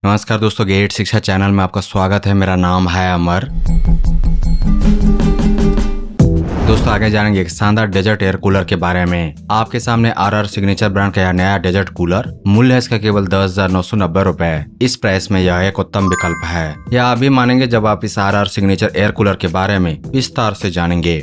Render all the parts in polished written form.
नमस्कार दोस्तों, गेट शिक्षा चैनल में आपका स्वागत है। मेरा नाम है अमर। दोस्तों आगे जानेंगे एक शानदार डेजर्ट एयर कूलर के बारे में। आपके सामने आरआर सिग्नेचर ब्रांड का यह नया डेजर्ट कूलर। मूल्य है इसका केवल 10,990 रुपए। इस प्राइस में यह एक उत्तम विकल्प है। यह आप भी मानेंगे जब आप इस आरआर सिग्नेचर एयर कूलर के बारे में विस्तार से जानेंगे।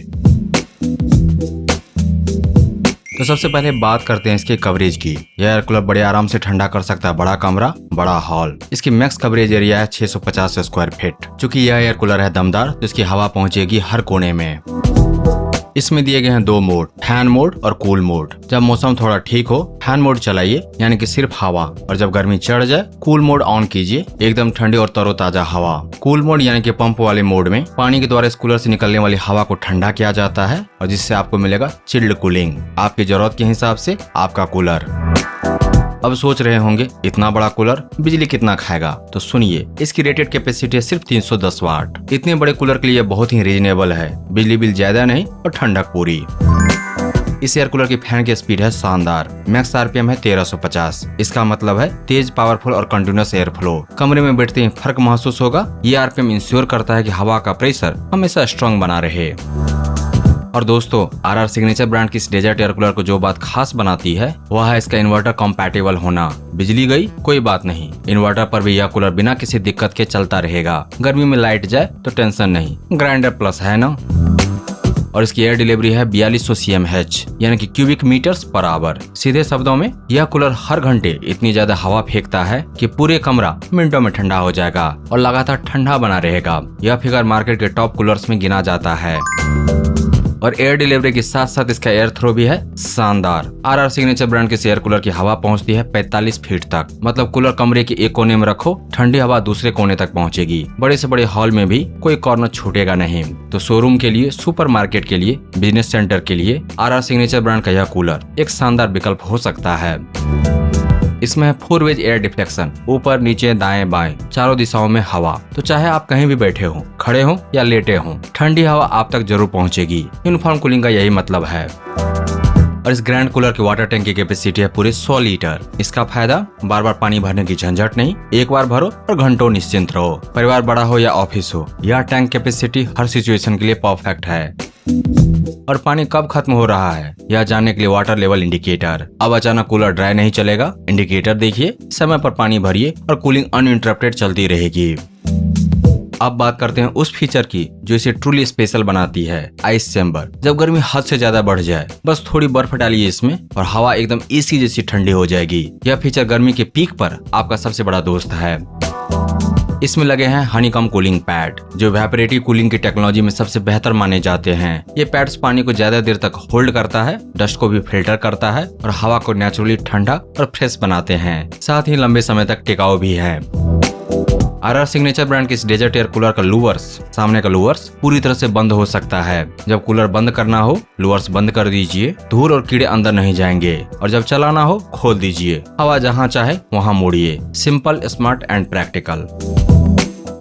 तो सबसे पहले बात करते हैं इसके कवरेज की। यह एयर कूलर बड़े आराम से ठंडा कर सकता है बड़ा कमरा, बड़ा हॉल। इसकी मैक्स कवरेज एरिया है 650 स्क्वायर फीट। चूंकि यह एयर कूलर है दमदार, तो इसकी हवा पहुंचेगी हर कोने में। इसमें दिए गए हैं दो मोड, फैन मोड और कूल मोड। जब मौसम थोड़ा ठीक हो फैन मोड चलाइए, यानी कि सिर्फ हवा, और जब गर्मी चढ़ जाए कूल मोड ऑन कीजिए, एकदम ठंडी और तरोताजा हवा। कूल मोड यानी कि पंप वाले मोड में पानी के द्वारा इस कूलर से निकलने वाली हवा को ठंडा किया जाता है और जिससे आपको मिलेगा चिल्ड कूलिंग। आपकी जरूरत के हिसाब से आपका कूलर। अब सोच रहे होंगे इतना बड़ा कूलर बिजली कितना खाएगा, तो सुनिए, इसकी रेटेड कैपेसिटी है सिर्फ 310 वाट। इतने बड़े कूलर के लिए बहुत ही रीजनेबल है। बिजली बिल ज्यादा नहीं और ठंडक पूरी। इस एयर कूलर की फैन की स्पीड है शानदार। मैक्स आरपीएम है 1350। इसका मतलब है तेज, पावरफुल और कंटिन्यूअस एयर फ्लो। कमरे में बैठते ही फर्क महसूस होगा। ये आरपीएम इंश्योर करता है कि हवा का प्रेशर हमेशा स्ट्रांग बना रहे। और दोस्तों आरआर सिग्नेचर ब्रांड की इस डेजर्ट एयर कूलर को जो बात खास बनाती है वह है इसका इन्वर्टर कंपैटिबल होना। बिजली गई कोई बात नहीं, इन्वर्टर पर भी यह कूलर बिना किसी दिक्कत के चलता रहेगा। गर्मी में लाइट जाए तो टेंशन नहीं, ग्राइंडर प्लस है ना। और इसकी एयर डिलीवरी है 4200 CMH यानी कि क्यूबिक मीटर्स पर आवर। सीधे शब्दों में यह कूलर हर घंटे इतनी ज्यादा हवा फेंकता है कि पूरे कमरा मिनटों में ठंडा हो जाएगा और लगातार ठंडा बना रहेगा। यह फिगर मार्केट के टॉप कूलर्स में गिना जाता है। और एयर डिलीवरी के साथ साथ इसका एयर थ्रो भी है शानदार। आरआर सिग्नेचर ब्रांड के एयर कूलर की हवा पहुंचती है 45 फीट तक। मतलब कूलर कमरे के एक कोने में रखो, ठंडी हवा दूसरे कोने तक पहुंचेगी। बड़े से बड़े हॉल में भी कोई कॉर्नर छूटेगा नहीं। तो शोरूम के लिए, सुपरमार्केट के लिए, बिजनेस सेंटर के लिए आरआर सिग्नेचर ब्रांड का यह कूलर एक शानदार विकल्प हो सकता है। इसमें है 4 वेज एयर डिफ्लेक्शन, ऊपर नीचे दाएं बाएं चारों दिशाओं में हवा। तो चाहे आप कहीं भी बैठे हो, खड़े हो या लेटे हो, ठंडी हवा आप तक जरूर पहुंचेगी। यूनिफॉर्म कूलिंग का यही मतलब है। और इस ग्रैंड कूलर की वाटर टैंक की कैपेसिटी है पूरे 100 लीटर। इसका फायदा, बार बार पानी भरने की झंझट नहीं, एक बार भरो और घंटों निश्चिंत रहो। परिवार बड़ा हो या ऑफिस हो, यह टैंक कैपेसिटी हर सिचुएशन के लिए परफेक्ट है। और पानी कब खत्म हो रहा है यह जानने के लिए वाटर लेवल इंडिकेटर। अब अचानक कूलर ड्राई नहीं चलेगा, इंडिकेटर देखिए, समय पर पानी भरिए और कूलिंग अनइंटरप्टेड चलती रहेगी। अब बात करते हैं उस फीचर की जो इसे ट्रूली स्पेशल बनाती है, आइस चैम्बर। जब गर्मी हद से ज्यादा बढ़ जाए, बस थोड़ी बर्फ डालिए इसमें और हवा एकदम एसी जैसी ठंडी हो जाएगी। यह फीचर गर्मी के पीक पर आपका सबसे बड़ा दोस्त है। इसमें लगे हैं हनीकॉम कूलिंग पैड, जो इवेपोरेटिव कूलिंग की टेक्नोलॉजी में सबसे बेहतर माने जाते हैं। ये पैड्स पानी को ज्यादा देर तक होल्ड करता है, डस्ट को भी फिल्टर करता है और हवा को नेचुरली ठंडा और फ्रेश बनाते हैं। साथ ही लंबे समय तक टिकाऊ भी है। आरआर सिग्नेचर ब्रांड के इस डेजर्ट एयर कूलर का लूवर्स, सामने का लूवर्स पूरी तरह से बंद हो सकता है। जब कूलर बंद करना हो लूवर्स बंद कर दीजिए, धूल और कीड़े अंदर नहीं जाएंगे। और जब चलाना हो खोल दीजिए, हवा जहां चाहे वहां मोड़िए। Simple, smart and practical.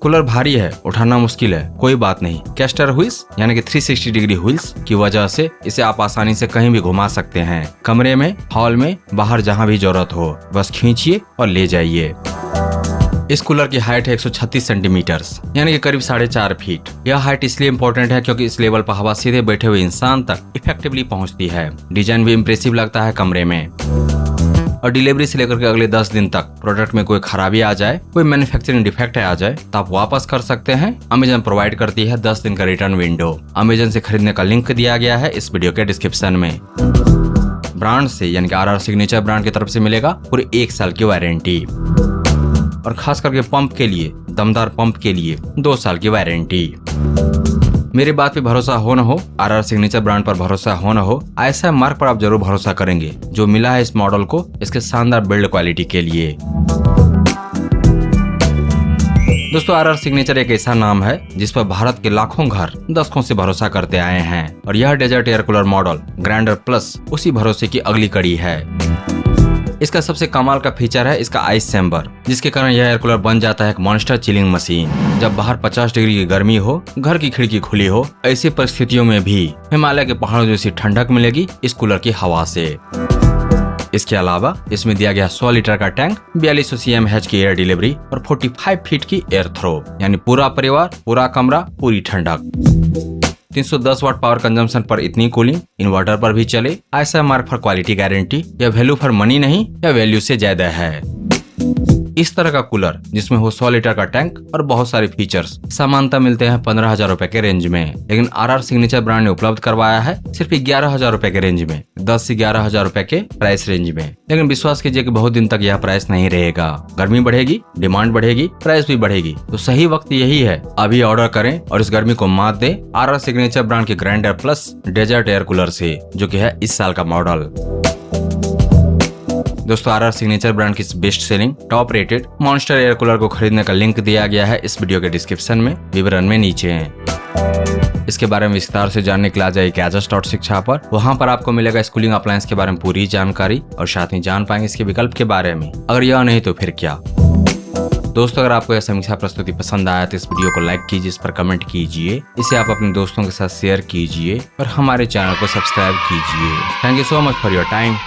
Cooler भारी है, उठाना मुश्किल है, कोई बात नहीं। कैस्टर व्हील्स यानी कि 360 डिग्री व्हील्स की वजह से इसे आप आसानी से कहीं भी घुमा सकते हैं। कमरे में, हॉल में, बाहर जहां भी जरूरत हो, बस खींचिए और ले जाइए। इस कूलर की हाइट है 136 सेंटीमीटर यानी कि करीब 4.5 फीट। यह हाइट इसलिए इम्पोर्टेंट है क्योंकि इस लेवल पर हवा सीधे बैठे हुए इंसान तक इफेक्टिवली पहुंचती है। डिजाइन भी इम्प्रेसिव लगता है कमरे में। और डिलीवरी से लेकर के अगले 10 दिन तक प्रोडक्ट में कोई खराबी आ जाए, कोई मैन्युफैक्चरिंग डिफेक्ट आ जाए तो आप वापस कर सकते हैं। अमेजन प्रोवाइड करती है 10 दिन का रिटर्न विंडो। अमेजन से खरीदने का लिंक दिया गया है इस वीडियो के डिस्क्रिप्शन में। ब्रांड से यानी कि आरआर सिग्नेचर ब्रांड की तरफ से मिलेगा पूरे 1 साल की वारंटी। और खास करके पंप के लिए, दमदार पंप के लिए 2 साल की वारंटी। मेरी बात पे भरोसा हो न हो, आरआर सिग्नेचर ब्रांड पर भरोसा हो न हो, ऐसा मार्क पर आप जरूर भरोसा करेंगे जो मिला है इस मॉडल को इसके शानदार बिल्ड क्वालिटी के लिए। दोस्तों आरआर सिग्नेचर एक ऐसा नाम है जिस पर भारत के लाखों घर दशकों से भरोसा करते आए हैं। और यह desert air cooler model grander plus उसी भरोसे की अगली कड़ी है। इसका सबसे कमाल का फीचर है इसका आइस चैम्बर, जिसके कारण यह एयर कूलर बन जाता है एक मॉन्स्टर चिलिंग मशीन। जब बाहर 50 डिग्री की गर्मी हो, घर की खिड़की खुली हो, ऐसी परिस्थितियों में भी हिमालय के पहाड़ों जैसी ठंडक मिलेगी इस कूलर की हवा से। इसके अलावा इसमें दिया गया 100 लीटर का टैंक, 4200 cmh की एयर डिलीवरी और 45 फीट की एयर थ्रो, यानी पूरा परिवार, पूरा कमरा, पूरी ठंडक। 310 वाट पावर कंजम्पशन पर इतनी कूलिंग इन्वर्टर पर भी चले। ऐसा मार्क फॉर क्वालिटी गारंटी, या वैल्यू फॉर मनी नहीं, या वैल्यू से ज्यादा है। इस तरह का कूलर जिसमें हो 100 लीटर का टैंक और बहुत सारे फीचर्स सामान्यतः मिलते हैं 15,000 रुपए के रेंज में, लेकिन RR सिग्नेचर ब्रांड ने उपलब्ध करवाया है सिर्फ 11,000 रुपए के रेंज में, 10 से 11,000 रुपए के प्राइस रेंज में। लेकिन विश्वास कीजिए कि बहुत दिन तक यह प्राइस नहीं रहेगा। गर्मी बढ़ेगी, डिमांड बढ़ेगी, प्राइस भी बढ़ेगी, तो सही वक्त यही है, अभी ऑर्डर करें और इस गर्मी को मात दे RR सिग्नेचर ब्रांड के grinder plus desert air cooler से, जो कि है इस साल का मॉडल। दोस्तों, RR सिग्नेचर ब्रांड की best selling top rated monster air cooler को खरीदने का लिंक दिया गया है इस वीडियो के डिस्क्रिप्शन में, विवरण में नीचे है। इसके बारे में विस्तार से जानने के लिए आ जाइए Gadgets.शिक्षा पर। वहां पर आपको मिलेगा इस कूलिंग अप्लायंस के बारे में पूरी जानकारी और साथ ही जान पाएंगे इसके विकल्प के बारे में। अगर यह नहीं तो फिर क्या। दोस्तों, अगर आपको यह समीक्षा प्रस्तुति पसंद आया तो इस वीडियो को लाइक कीजिए, इस पर कमेंट कीजिए, इसे आप अपने दोस्तों के साथ शेयर कीजिए और हमारे चैनल को सब्सक्राइब कीजिए। Thank you so much for your time.